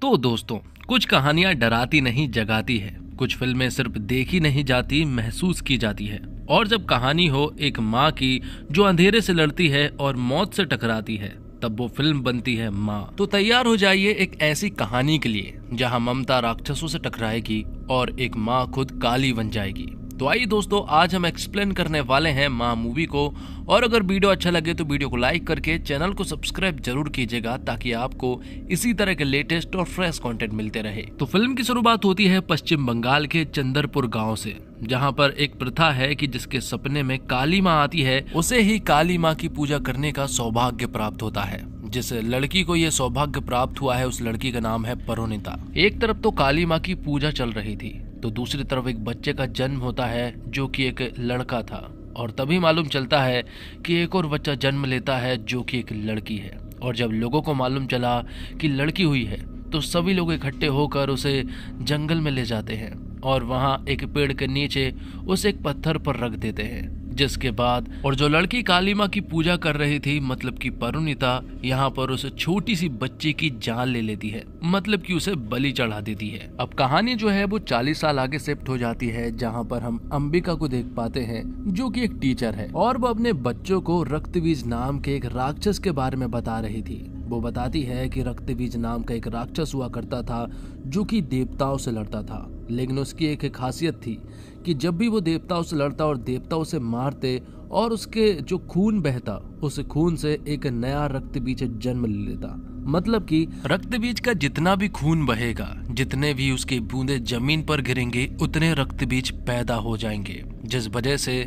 तो दोस्तों, कुछ कहानियां डराती नहीं जगाती है। कुछ फिल्में सिर्फ देखी नहीं जाती, महसूस की जाती है। और जब कहानी हो एक माँ की जो अंधेरे से लड़ती है और मौत से टकराती है, तब वो फिल्म बनती है माँ। तो तैयार हो जाइए एक ऐसी कहानी के लिए जहाँ ममता राक्षसों से टकराएगी और एक माँ खुद काली बन जाएगी। तो आइए दोस्तों, आज हम एक्सप्लेन करने वाले हैं माँ मूवी को। और अगर वीडियो अच्छा लगे तो वीडियो को लाइक करके चैनल को सब्सक्राइब जरूर कीजिएगा, ताकि आपको इसी तरह के लेटेस्ट और फ्रेश कंटेंट मिलते रहे। तो फिल्म की शुरुआत होती है पश्चिम बंगाल के चंदरपुर गांव से, जहां पर एक प्रथा है कि जिसके सपने में काली माँ आती है, उसे ही काली माँ की पूजा करने का सौभाग्य प्राप्त होता है। जिस लड़की को ये सौभाग्य प्राप्त हुआ है, उस लड़की का नाम है परोनिता। एक तरफ तो काली माँ की पूजा चल रही थी, तो दूसरी तरफ एक बच्चे का जन्म होता है जो कि एक लड़का था। और तभी मालूम चलता है कि एक और बच्चा जन्म लेता है जो कि एक लड़की है। और जब लोगों को मालूम चला कि लड़की हुई है, तो सभी लोग इकट्ठे होकर उसे जंगल में ले जाते हैं और वहां एक पेड़ के नीचे उसे एक पत्थर पर रख देते हैं। जिसके बाद और जो लड़की काली माँ की पूजा कर रही थी, मतलब कि परोनिता, यहाँ पर उस छोटी सी बच्ची की जान ले लेती है, मतलब कि उसे बलि चढ़ा देती है। अब कहानी जो है वो 40 साल आगे शिफ्ट हो जाती है, जहाँ पर हम अंबिका को देख पाते हैं जो कि एक टीचर है और वो अपने बच्चों को रक्तबीज नाम के एक राक्षस के बारे में बता रही थी। वो बताती है कि रक्तबीज नाम का एक राक्षस हुआ करता था जो कि देवताओं से लड़ता था, लेकिन उसकी एक खासियत थी कि जब भी वो देवताओं से लड़ता और देवता उसे मारते और उसके जो खून बहता, उस खून से एक नया रक्तबीज जन्म ले लेता। मतलब कि रक्तबीज का जितना भी खून बहेगा, जितने भी उसके बूंदे जमीन पर गिरेंगे, उतने रक्तबीज पैदा हो जाएंगे। जिस वजह से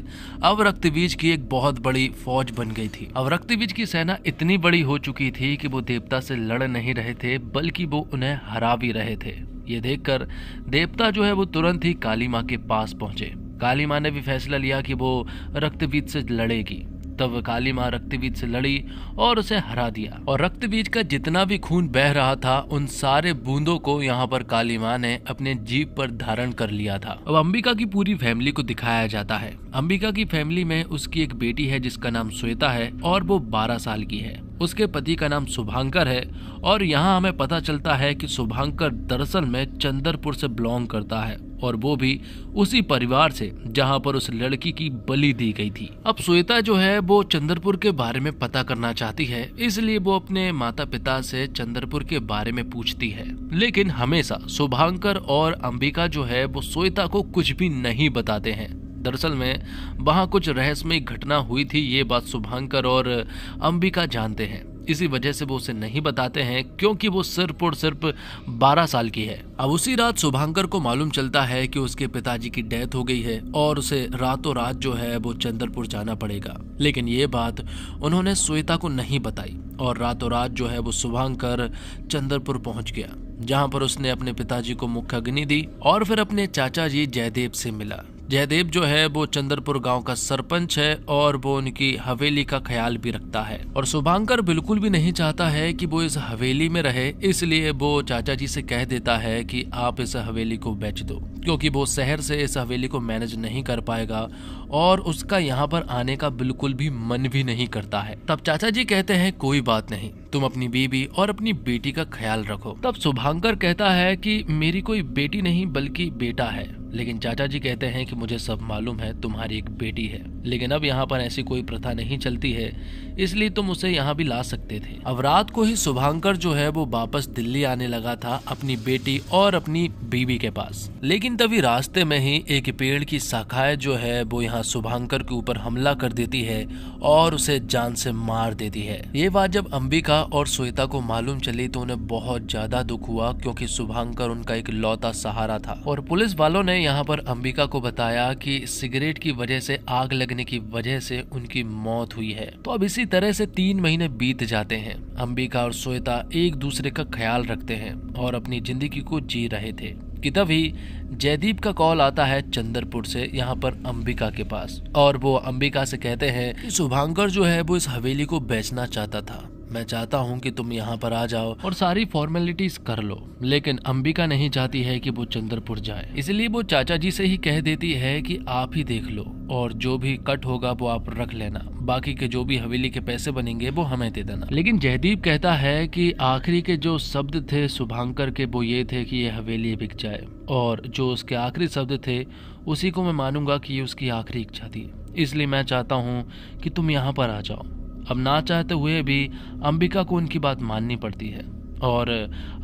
अब रक्तबीज की एक बहुत बड़ी फौज बन गई थी। अब रक्तबीज की सेना इतनी बड़ी हो चुकी थी कि वो देवता से लड़ नहीं रहे थे, बल्कि वो उन्हें हरा भी रहे थे। ये देखकर देवता जो है वो तुरंत ही काली माँ के पास पहुंचे। काली माँ ने भी फैसला लिया कि वो रक्तबीज से लड़ेगी। तब काली माँ रक्तबीज से लड़ी और उसे हरा दिया। और रक्तबीज का जितना भी खून बह रहा था, उन सारे बूंदों को यहाँ पर काली माँ ने अपने जीभ पर धारण कर लिया था। अब अंबिका की पूरी फैमिली को दिखाया जाता है। अंबिका की फैमिली में उसकी एक बेटी है जिसका नाम श्वेता है और वो 12 साल की है। उसके पति का नाम शुभांकर है और यहाँ हमें पता चलता है कि शुभांकर दरअसल में चंदरपुर से बिलोंग करता है, और वो भी उसी परिवार से जहाँ पर उस लड़की की बलि दी गई थी। अब श्वेता जो है वो चंदरपुर के बारे में पता करना चाहती है, इसलिए वो अपने माता पिता से चंदरपुर के बारे में पूछती है। लेकिन हमेशा शुभांकर और अंबिका जो है वो श्वेता को कुछ भी नहीं बताते हैं। दरअसल में वहाँ कुछ रहस्यमय घटना हुई थी, ये बात शुभांकर और अंबिका जानते हैं। इसी वजह से वो उसे नहीं बताते हैं, क्योंकि वो सिर्फ और सिर्फ 12 साल की है। अब उसी रात शुभांकर को मालूम चलता है कि उसके पिताजी की डेथ हो गई है और उसे रातों रात जो है वो चंदरपुर जाना पड़ेगा। लेकिन ये बात उन्होंने श्वेता को नहीं बताई और रातों रात जो है वो शुभांकर चंदरपुर पहुंच गया, जहाँ पर उसने अपने पिताजी को मुखाग्नि दी और फिर अपने चाचा जी जयदेव से मिला। जयदेव जो है वो चंदरपुर गांव का सरपंच है और वो उनकी हवेली का ख्याल भी रखता है। और शुभांकर बिल्कुल भी नहीं चाहता है कि वो इस हवेली में रहे, इसलिए वो चाचा जी से कह देता है कि आप इस हवेली को बेच दो, क्योंकि वो शहर से इस हवेली को मैनेज नहीं कर पाएगा और उसका यहाँ पर आने का बिल्कुल भी मन भी नहीं करता है। तब चाचा जी कहते हैं कोई बात नहीं, तुम अपनी बीवी और अपनी बेटी का ख्याल रखो। तब शुभांकर कहता है कि मेरी कोई बेटी नहीं बल्कि बेटा है। लेकिन चाचा जी कहते हैं कि मुझे सब मालूम है, तुम्हारी एक बेटी है, लेकिन अब यहाँ पर ऐसी कोई प्रथा नहीं चलती है, इसलिए तुम उसे यहाँ भी ला सकते थे। अब रात को ही शुभांकर जो है वो वापस दिल्ली आने लगा था अपनी बेटी और अपनी बीवी के पास। लेकिन तभी रास्ते में ही एक पेड़ की शाखाएं जो है वो यहाँ शुभांकर के ऊपर हमला कर देती है और उसे जान से मार देती है। ये बात जब अंबिका और श्वेता को मालूम चली तो उन्हें बहुत ज्यादा दुख हुआ, क्योंकि शुभांकर उनका एक लौता सहारा था। और पुलिस वालों ने यहाँ पर अंबिका को बताया कि सिगरेट की वजह से आग लगने की वजह से उनकी मौत हुई है। तो अब इसी तरह से 3 महीने बीत जाते हैं। अंबिका और श्वेता एक दूसरे का ख्याल रखते हैं और अपनी जिंदगी को जी रहे थे कि तभी जयदीप का कॉल आता है चंदरपुर से यहाँ पर अंबिका के पास। और वो अंबिका से कहते हैं कि शुभांकर जो है वो इस हवेली को बेचना चाहता था, मैं चाहता हूँ कि तुम यहाँ पर आ जाओ और सारी फॉर्मेलिटीज कर लो। लेकिन अंबिका नहीं चाहती है कि वो चंदरपुर जाए, इसलिए वो चाचा जी से ही कह देती है कि आप ही देख लो और जो भी कट होगा वो आप रख लेना, बाकी के जो भी हवेली के पैसे बनेंगे वो हमें दे देना। लेकिन जयदीप कहता है कि आखिरी के जो शब्द थे शुभांकर के वो ये थे कि ये हवेली बिक जाए, और जो उसके आखिरी शब्द थे उसी को मैं मानूंगा कि ये उसकी आखिरी इच्छा थी, इसलिए मैं चाहता हूँ कि तुम यहाँ पर आ जाओ। अब ना चाहते हुए भी अंबिका को उनकी बात माननी पड़ती है, और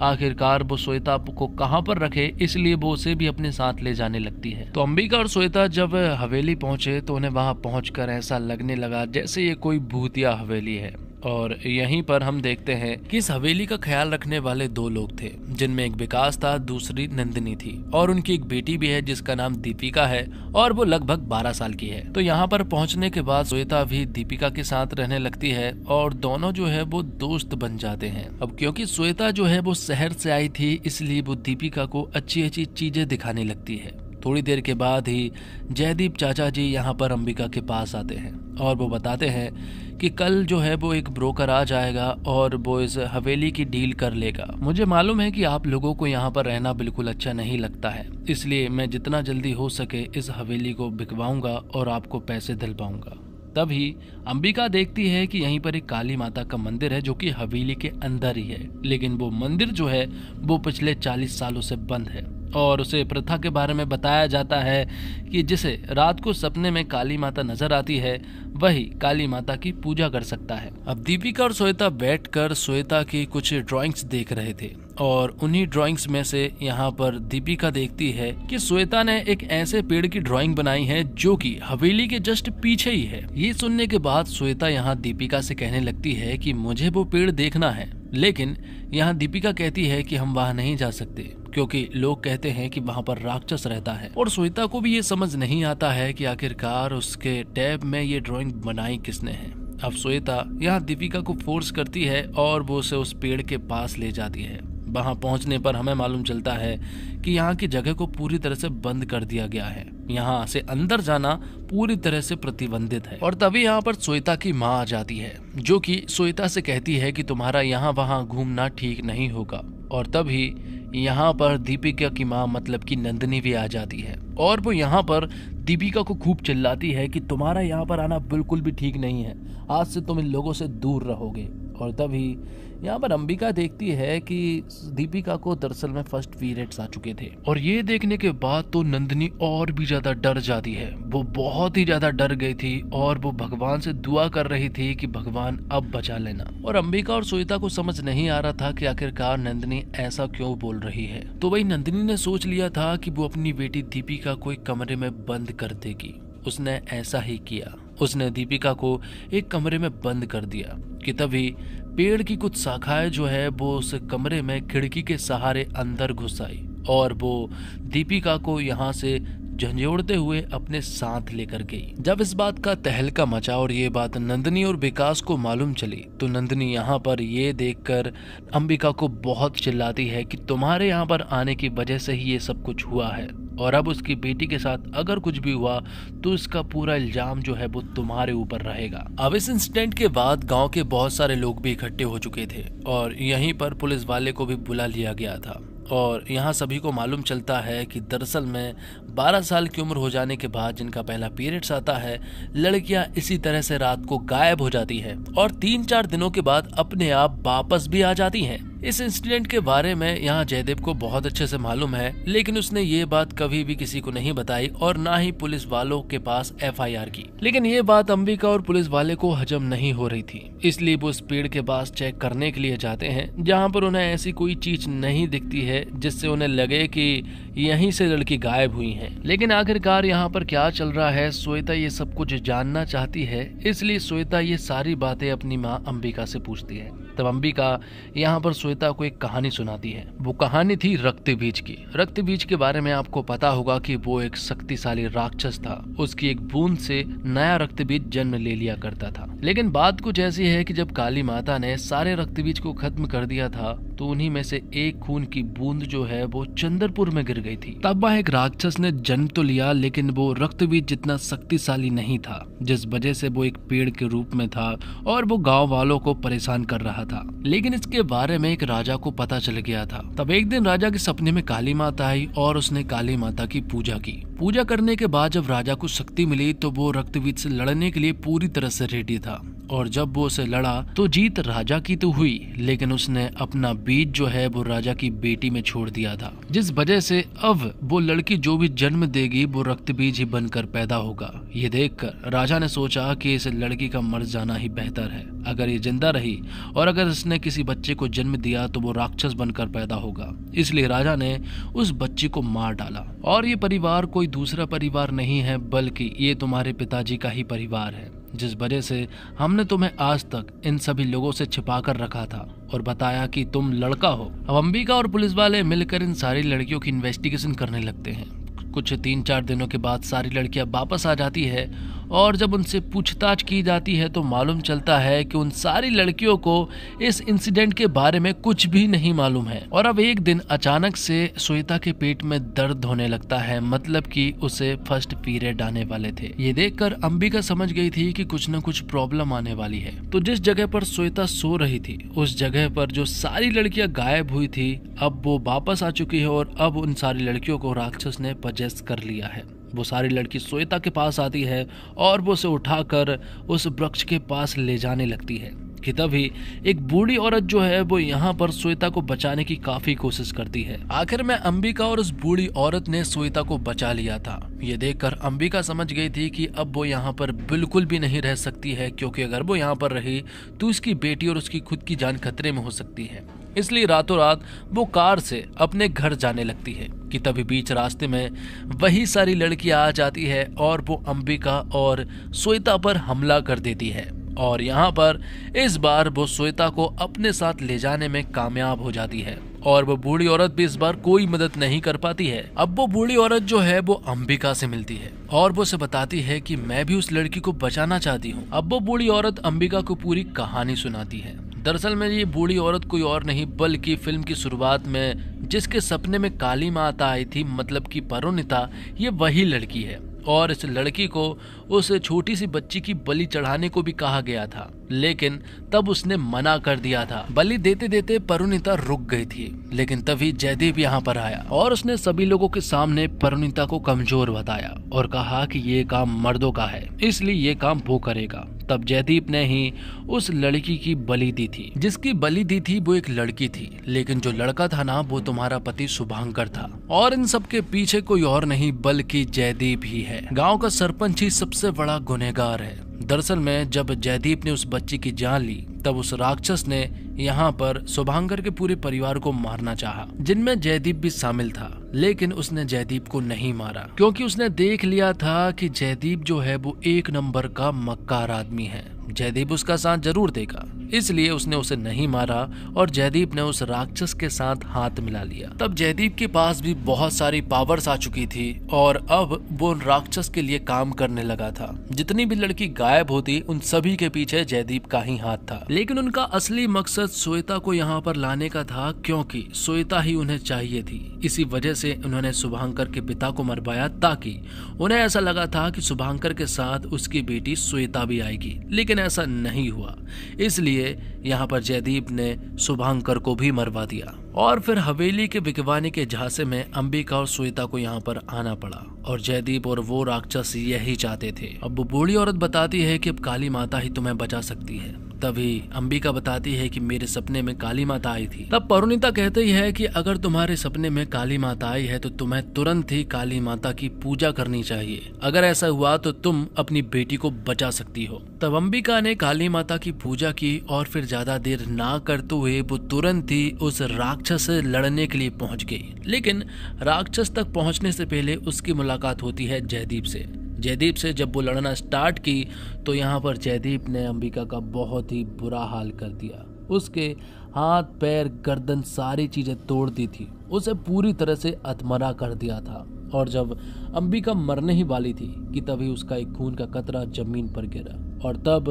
आखिरकार वो श्वेता को कहाँ पर रखे इसलिए वो उसे भी अपने साथ ले जाने लगती है। तो अंबिका और श्वेता जब हवेली पहुंचे तो उन्हें वहां पहुंचकर ऐसा लगने लगा जैसे ये कोई भूतिया हवेली है। और यहीं पर हम देखते हैं कि इस हवेली का ख्याल रखने वाले दो लोग थे, जिनमें एक विकास था, दूसरी नंदिनी थी, और उनकी एक बेटी भी है जिसका नाम दीपिका है और वो लगभग 12 साल की है। तो यहाँ पर पहुँचने के बाद श्वेता भी दीपिका के साथ रहने लगती है और दोनों जो है वो दोस्त बन जाते हैं। अब क्योंकि श्वेता जो है वो शहर से आई थी इसलिए वो दीपिका को अच्छी अच्छी चीजें दिखाने लगती है। थोड़ी देर के बाद ही जयदीप चाचा जी यहाँ पर अंबिका के पास आते हैं और वो बताते हैं कि कल जो है वो एक ब्रोकर आ जाएगा और वो इस हवेली की डील कर लेगा। मुझे मालूम है कि आप लोगों को यहाँ पर रहना बिल्कुल अच्छा नहीं लगता है, इसलिए मैं जितना जल्दी हो सके इस हवेली को बिकवाऊंगा और आपको पैसे दिलवाऊंगा। तभी अंबिका देखती है कि यहीं पर एक काली माता का मंदिर है जो कि हवेली के अंदर ही है, लेकिन वो मंदिर जो है वो पिछले 40 सालों से बंद है और उसे प्रथा के बारे में बताया जाता है कि जिसे रात को सपने में काली माता नजर आती है वही काली माता की पूजा कर सकता है। अब दीपिका और श्वेता बैठकर श्वेता की कुछ ड्राइंग्स देख रहे थे और उन्हीं ड्राइंग्स में से यहाँ पर दीपिका देखती है कि श्वेता ने एक ऐसे पेड़ की ड्राइंग बनाई है जो कि हवेली के जस्ट पीछे ही है। ये सुनने के बाद श्वेता यहाँ दीपिका से कहने लगती है कि मुझे वो पेड़ देखना है, लेकिन यहाँ दीपिका कहती है कि हम वहाँ नहीं जा सकते क्योंकि लोग कहते हैं कि वहाँ पर राक्षस रहता है। और श्वेता को भी ये समझ नहीं आता है कि आखिरकार उसके टैब में ये ड्राइंग बनाई किसने है। अब श्वेता यहाँ दीपिका को फोर्स करती है और वो उसे उस पेड़ के पास ले जाती है। वहां पहुंचने पर हमें मालूम चलता है कि यहाँ की जगह को पूरी तरह से बंद कर दिया गया है, यहाँ से अंदर जाना पूरी तरह से प्रतिबंधित है। और तभी यहाँ पर श्वेता की माँ आ जाती है जो कि श्वेता से कहती है कि तुम्हारा यहाँ वहाँ घूमना ठीक नहीं होगा। और तभी यहाँ पर दीपिका की माँ मतलब कि नंदिनी भी आ जाती है और वो यहाँ पर दीपिका को खूब चिल्लाती है कि तुम्हारा यहाँ पर आना बिल्कुल भी ठीक नहीं है, आज से तुम इन लोगों से दूर रहोगे। और तभी यहाँ पर अंबिका देखती है कि दीपिका को दरअसल में फर्स्ट पीरियड्स आ चुके थे और ये देखने के बाद तो नंदिनी और भी ज्यादा डर जाती है। वो बहुत ही ज्यादा डर गई थी और वो भगवान से दुआ कर रही थी कि भगवान अब बचा लेना। और अंबिका और श्वेता को समझ नहीं आ रहा था कि आखिरकार नंदिनी ऐसा क्यों बोल रही है। तो वही नंदिनी ने सोच लिया था कि वो अपनी बेटी दीपिका को एक कमरे में बंद कर देगी। उसने ऐसा ही किया, उसने दीपिका को एक कमरे में बंद कर दिया कि तभी पेड़ की कुछ शाखाएं जो है वो उस कमरे में खिड़की के सहारे अंदर घुस आई और वो दीपिका को यहाँ से झंझोड़ते हुए अपने साथ लेकर गई। जब इस बात का तहलका मचा और ये बात नंदिनी और विकास को मालूम चली तो नंदिनी यहाँ पर ये देखकर अंबिका को बहुत चिल्लाती है कि तुम्हारे यहाँ पर आने की वजह से ही ये सब कुछ हुआ है और अब उसकी बेटी के साथ अगर कुछ भी हुआ तो इसका पूरा इल्जाम जो है वो तुम्हारे ऊपर रहेगा। अब इस इंसिडेंट के बाद गांव के बहुत सारे लोग भी इकट्ठे हो चुके थे और यहीं पर पुलिस वाले को भी बुला लिया गया था और यहाँ सभी को मालूम चलता है कि दरअसल में 12 साल की उम्र हो जाने के बाद जिनका पहला पीरियड्स आता है, लड़कियां इसी तरह से रात को गायब हो जाती है और 3-4 दिनों के बाद अपने आप वापस भी आ जाती हैं। इस इंसिडेंट के बारे में यहाँ जयदेव को बहुत अच्छे से मालूम है, लेकिन उसने ये बात कभी भी किसी को नहीं बताई और ना ही पुलिस वालों के पास FIR की। लेकिन ये बात अंबिका और पुलिस वाले को हजम नहीं हो रही थी, इसलिए वो उस पेड़ के पास चेक करने के लिए जाते हैं जहाँ पर उन्हें ऐसी कोई चीज नहीं दिखती है जिससे उन्हें लगे कि यहीं से लड़की गायब हुई है। लेकिन आखिरकार यहाँ पर क्या चल रहा है, श्वेता ये सब कुछ जानना चाहती है, इसलिए श्वेता ये सारी बातें अपनी माँ अंबिका से पूछती है। तब अंबिका यहाँ पर श्वेता को एक कहानी सुनाती है। वो कहानी थी रक्त बीज की। रक्त बीज के बारे में आपको पता होगा कि वो एक शक्तिशाली राक्षस था, उसकी एक बूंद से नया रक्त बीज जन्म ले लिया करता था। लेकिन बात कुछ ऐसी है कि जब काली माता ने सारे रक्त बीज को खत्म कर दिया था तो उन्हीं में से एक खून की बूंद जो है वो चंद्रपुर में गिर गई थी। तब वह एक राक्षस ने जन्म तो लिया, लेकिन वो रक्त बीज जितना शक्तिशाली नहीं था, जिस वजह से वो एक पेड़ के रूप में था और वो गाँव वालों को परेशान कर रहा था। था, लेकिन इसके बारे में एक राजा को पता चल गया था। तब एक दिन राजा के सपने में काली माता आई और उसने काली माता की पूजा की। पूजा करने के बाद जब राजा को शक्ति मिली तो वो रक्तबीज से लड़ने के लिए पूरी तरह से रेडी था, और जब वो उसे लड़ा तो जीत राजा की तो हुई, लेकिन उसने अपना बीज जो है वो राजा की बेटी में छोड़ दिया था, जिस वजह से अब वो लड़की जो भी जन्म देगी वो रक्त बीज ही बनकर पैदा होगा। ये देखकर राजा ने सोचा कि इस लड़की का मर जाना ही बेहतर है। अगर ये जिंदा रही और अगर इसने किसी बच्चे को जन्म दिया तो वो राक्षस बनकर पैदा होगा। इसलिए राजा ने उस बच्ची को मार डाला। और ये परिवार कोई दूसरा परिवार नहीं है, बल्कि ये तुम्हारे पिताजी का ही परिवार है, जिस वजह से हमने तुम्हें आज तक इन सभी लोगों से छिपा कर रखा था और बताया कि तुम लड़का हो। अब अंबिका और पुलिस वाले मिलकर इन सारी लड़कियों की इन्वेस्टिगेशन करने लगते हैं। कुछ 3-4 दिनों के बाद सारी लड़कियां वापस आ जाती है और जब उनसे पूछताछ की जाती है तो मालूम चलता है कि उन सारी लड़कियों को इस इंसिडेंट के बारे में कुछ भी नहीं मालूम है। और अब एक दिन अचानक से श्वेता के पेट में दर्द होने लगता है, मतलब कि उसे फर्स्ट पीरियड आने वाले थे। ये देखकर अंबिका समझ गई थी कि कुछ न कुछ प्रॉब्लम आने वाली है। तो जिस जगह पर श्वेता सो रही थी उस जगह पर जो सारी लड़कियां गायब हुई थी अब वो वापस आ चुकी है और अब उन सारी लड़कियों को राक्षस ने पजेस्ट कर लिया है। वो सारी लड़की श्वेता के पास आती है और वो उसे उठाकर उस वृक्ष के पास ले जाने लगती है कि तभी एक बूढ़ी औरत जो है वो यहाँ पर श्वेता को बचाने की काफी कोशिश करती है। आखिर में अंबिका और उस बूढ़ी औरत ने श्वेता को बचा लिया था। ये देखकर अंबिका समझ गई थी कि अब वो यहाँ पर बिल्कुल भी नहीं रह सकती है, क्योंकि अगर वो यहाँ पर रही तो उसकी बेटी और उसकी खुद की जान खतरे में हो सकती है। इसलिए रातों रात वो कार से अपने घर जाने लगती है कि तभी बीच रास्ते में वही सारी लड़कियां आ जाती है और वो अंबिका और श्वेता पर हमला कर देती है। और यहाँ पर इस बार वो श्वेता को अपने साथ ले जाने में कामयाब हो जाती है और वो बूढ़ी औरत भी इस बार कोई मदद नहीं कर पाती है। अब वो बूढ़ी औरत जो है वो अंबिका से मिलती है और वो उसे बताती है कि मैं भी उस लड़की को बचाना चाहती हूँ। अब वो बूढ़ी औरत अंबिका को पूरी कहानी सुनाती है। दरअसल में ये बूढ़ी औरत कोई और नहीं बल्कि फिल्म की शुरुआत में जिसके सपने में काली माता आई थी, मतलब कि परुनीता, ये वही लड़की है। और इस लड़की को उस छोटी सी बच्ची की बलि चढ़ाने को भी कहा गया था, लेकिन तब उसने मना कर दिया था। बलि देते देते परुनीता रुक गई थी, लेकिन तभी जयदीप यहाँ पर आया और उसने सभी लोगों के सामने परुनीता को कमजोर बताया और कहा कि ये काम मर्दों का है, इसलिए ये काम वो करेगा। तब जयदीप ने ही उस लड़की की बलि दी थी। जिसकी बलि दी थी वो एक लड़की थी, लेकिन जो लड़का था ना वो तुम्हारा पति शुभांकर था। और इन सब के पीछे कोई और नहीं बल्कि जयदीप ही है। गांव का सरपंच ही सबसे बड़ा गुनहगार है। दरअसल में जब जयदीप ने उस बच्ची की जान ली तब उस राक्षस ने यहाँ पर शुभांकर के पूरे परिवार को मारना चाहा, जिनमें जयदीप भी शामिल था। लेकिन उसने जयदीप को नहीं मारा क्योंकि उसने देख लिया था कि जयदीप जो है वो 1 नंबर का मक्कार आदमी है। जयदीप उसका साथ जरूर देगा, इसलिए उसने उसे नहीं मारा और जयदीप ने उस राक्षस के साथ हाथ मिला लिया। तब जयदीप के पास भी बहुत सारी पावर्स आ चुकी थी और अब वो राक्षस के लिए काम करने लगा था। जितनी भी लड़की गायब होती उन सभी के पीछे जयदीप का ही हाथ था। लेकिन उनका असली मकसद श्वेता को यहाँ पर लाने का था, क्योंकि श्वेता ही उन्हें चाहिए थी। इसी वजह से उन्होंने शुभांकर के पिता को मरवाया ताकि उन्हें ऐसा लगा था कि शुभांकर के साथ उसकी बेटी श्वेता भी आएगी, लेकिन ऐसा नहीं हुआ। इसलिए यहाँ पर जयदीप ने शुभांकर को भी मरवा दिया और फिर हवेली के बिकवाने के झांसे में अंबिका और श्वेता को यहाँ पर आना पड़ा और जयदीप और वो राक्षस यही चाहते थे। अब वो बूढ़ी औरत बताती है कि अब काली माता ही तुम्हें बचा सकती है। तभी अंबिका बताती है कि मेरे सपने में काली माता आई थी। तब परुनीता कहती है कि अगर तुम्हारे सपने में काली माता आई है तो तुम्हें तुरंत ही काली माता की पूजा करनी चाहिए। अगर ऐसा हुआ तो तुम अपनी बेटी को बचा सकती हो। तब अंबिका ने काली माता की पूजा की और फिर ज्यादा देर ना करते हुए वो तुरंत ही उस राक्षस से लड़ने के लिए पहुंच गई। लेकिन राक्षस तक पहुंचने से पहले उसकी मुलाकात होती है जयदीप से। जयदीप से जब वो लड़ना स्टार्ट की तो यहाँ पर जयदीप ने अंबिका का बहुत ही बुरा हाल कर दिया। उसके हाथ पैर गर्दन सारी चीजें तोड़ दी थी, उसे पूरी तरह से अधमरा कर दिया था। और जब अंबिका मरने ही वाली थी कि तभी उसका एक खून का कतरा जमीन पर गिरा और तब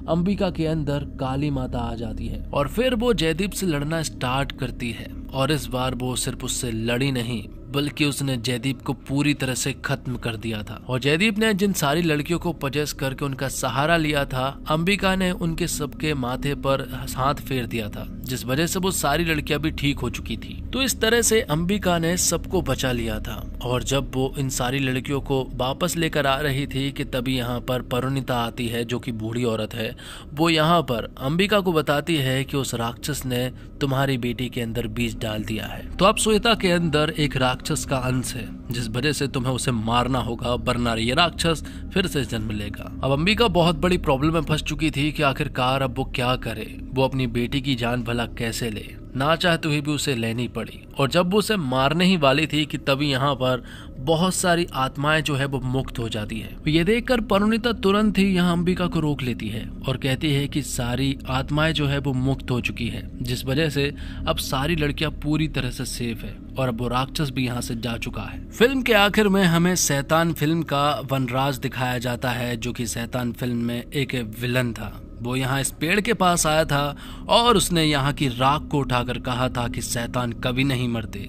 अंबिका के अंदर काली माता आ जाती है और फिर वो जयदीप से लड़ना स्टार्ट करती है। और इस बार वो सिर्फ उससे लड़ी नहीं बल्कि उसने जयदीप को पूरी तरह से खत्म कर दिया था। और जयदीप ने जिन सारी लड़कियों को पजेस करके उनका सहारा लिया था, अंबिका ने उनके सबके माथे पर हाथ फेर दिया था, जिस वजह से वो सारी लड़कियां भी ठीक हो चुकी थी। तो इस तरह से अंबिका ने सबको बचा लिया था। और जब वो इन सारी लड़कियों को वापस लेकर आ रही थी कि तभी यहाँ पर परिणीता आती है, जो कि बूढ़ी औरत है। वो यहाँ पर अंबिका को बताती है कि उस राक्षस ने तुम्हारी बेटी के अंदर बीज डाल दिया है। तो अब श्वेता के अंदर एक राक्षस का अंश है, जिस वजह से तुम्हें उसे मारना होगा, वरना ये राक्षस फिर से जन्म लेगा। अब अंबिका बहुत बड़ी प्रॉब्लम में फंस चुकी थी कि आखिरकार अब वो क्या करे, वो अपनी बेटी की जान भला कैसे ले। ना चाहते हुए भी उसे लेनी पड़ी। और जब वो उसे मारने ही वाली थी कि तभी यहाँ पर बहुत सारी आत्माएं जो है वो मुक्त हो जाती है। ये देखकर परिणीता तुरंत ही यहाँ अंबिका को रोक लेती है और कहती है कि सारी आत्माएं जो है वो मुक्त हो चुकी है, जिस वजह से अब सारी लड़कियां पूरी तरह से सेफ है और अब वो राक्षस भी यहाँ से जा चुका है। फिल्म के आखिर में हमें शैतान फिल्म का वनराज दिखाया जाता है, जो कि शैतान फिल्म में एक विलन था। वो यहाँ इस पेड़ के पास आया था और उसने यहाँ की राख को उठाकर कहा था कि शैतान कभी नहीं मरते,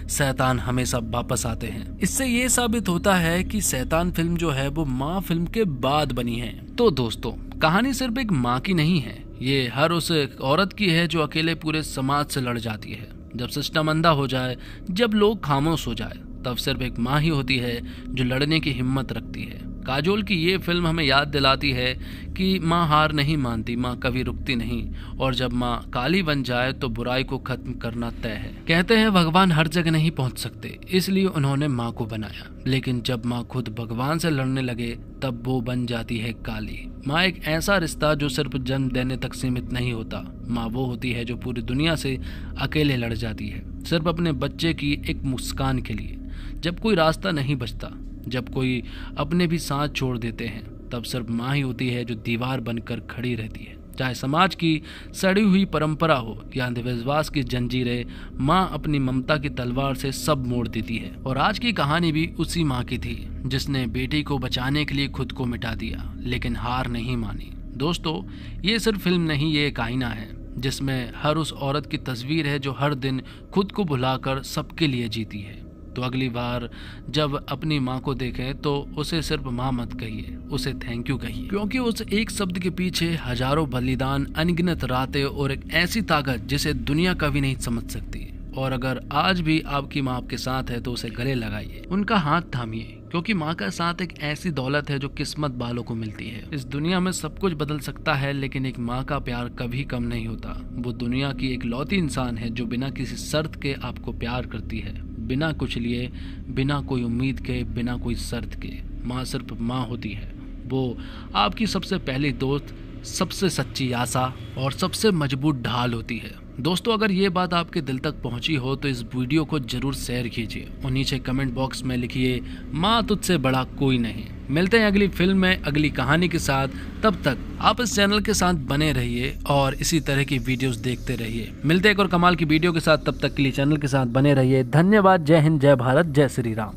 शैतान हमेशा वापस आते हैं। इससे ये साबित होता है कि शैतान फिल्म जो है वो माँ फिल्म के बाद बनी है। तो दोस्तों, कहानी सिर्फ एक माँ की नहीं है, ये हर उस औरत की है जो अकेले पूरे समाज से लड़ जाती है। जब सिस्टम अंधा हो जाए, जब लोग खामोश हो जाए, तब सिर्फ एक माँ ही होती है जो लड़ने की हिम्मत रखती है। काजोल की ये फिल्म हमें याद दिलाती है कि माँ हार नहीं मानती, माँ कभी रुकती नहीं, और जब माँ काली बन जाए तो बुराई को खत्म करना तय है। कहते हैं भगवान हर जगह नहीं पहुंच सकते, इसलिए उन्होंने माँ को बनाया। लेकिन जब माँ खुद भगवान से लड़ने लगे तब वो बन जाती है काली। माँ एक ऐसा रिश्ता जो सिर्फ जन्म देने तक सीमित नहीं होता। माँ वो होती है जो पूरी दुनिया से अकेले लड़ जाती है, सिर्फ अपने बच्चे की एक मुस्कान के लिए। जब कोई रास्ता नहीं बचता, जब कोई अपने भी साथ छोड़ देते हैं, तब सिर्फ माँ ही होती है जो दीवार बनकर खड़ी रहती है। चाहे समाज की सड़ी हुई परंपरा हो या अंधविश्वास की जंजीरें, माँ अपनी ममता की तलवार से सब मोड़ देती है। और आज की कहानी भी उसी माँ की थी, जिसने बेटी को बचाने के लिए खुद को मिटा दिया, लेकिन हार नहीं मानी। दोस्तों, ये सिर्फ फिल्म नहीं, ये एक आईना है जिसमें हर उस औरत की तस्वीर है जो हर दिन खुद को भुलाकर सबके लिए जीती है। तो अगली बार जब अपनी माँ को देखें तो उसे सिर्फ माँ मत कहिए, उसे थैंक यू कहिए, क्योंकि उस एक शब्द के पीछे हजारों बलिदान, अनगिनत रातें और एक ऐसी ताकत जिसे दुनिया कभी नहीं समझ सकती। और अगर आज भी आपकी माँ आपके साथ है तो उसे गले लगाइए, उनका हाथ थामिए, क्योंकि माँ का साथ एक ऐसी दौलत है जो किस्मत वालों को मिलती है। इस दुनिया में सब कुछ बदल सकता है, लेकिन एक माँ का प्यार कभी कम नहीं होता। वो दुनिया की एक लौती इंसान है जो बिना किसी शर्त के आपको प्यार करती है, बिना कुछ लिए, बिना कोई उम्मीद के, बिना कोई शर्त के। माँ सिर्फ माँ होती है, वो आपकी सबसे पहली दोस्त, सबसे सच्ची आशा और सबसे मजबूत ढाल होती है। दोस्तों, अगर ये बात आपके दिल तक पहुंची हो तो इस वीडियो को जरूर शेयर कीजिए और नीचे कमेंट बॉक्स में लिखिए, माँ तुझसे बड़ा कोई नहीं। मिलते हैं अगली फिल्म में अगली कहानी के साथ। तब तक आप इस चैनल के साथ बने रहिए और इसी तरह की वीडियोस देखते रहिए। मिलते हैं एक और कमाल की वीडियो के साथ, तब तक के लिए चैनल के साथ बने रहिए। धन्यवाद। जय हिंद, जय भारत, जय श्री राम।